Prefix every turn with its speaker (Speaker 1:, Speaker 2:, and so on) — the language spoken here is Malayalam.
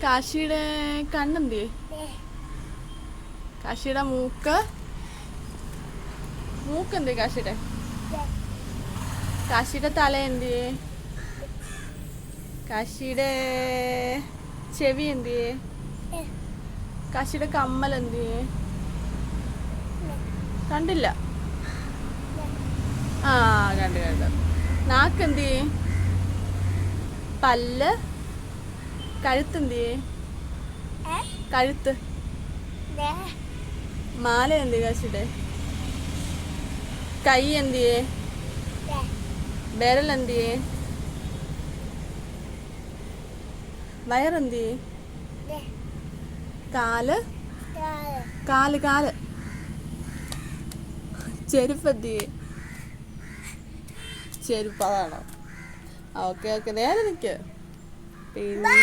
Speaker 1: കാശിയുടെ കണ്ണെന്തിയേ? കാശിയുടെ മൂക്കെന്തിയേ? കാശിയുടെ തല എന്തിയേ? കാശിയുടെ ചെവി എന്തിയേ? കാശിയുടെ കമ്മൽ എന്തിയേ? കണ്ടില്ല. ആ കണ്ടു. നാക്കെന്തിയേ? പല്ല്. കഴുത്തെന്തിയേ? കഴുത്ത്. മാല എന്തിയേ കാശിയുടെ? കൈ എന്തിയേ? വിരലെന്തിയേ? വയറെന്തിയേ? കാല്. ചെരുപ്പെന്തിയേ? ചെരുപ്പ്. അതാണോ? ഓക്കെ നേരെ നിൽക്ക്. പിന്നെ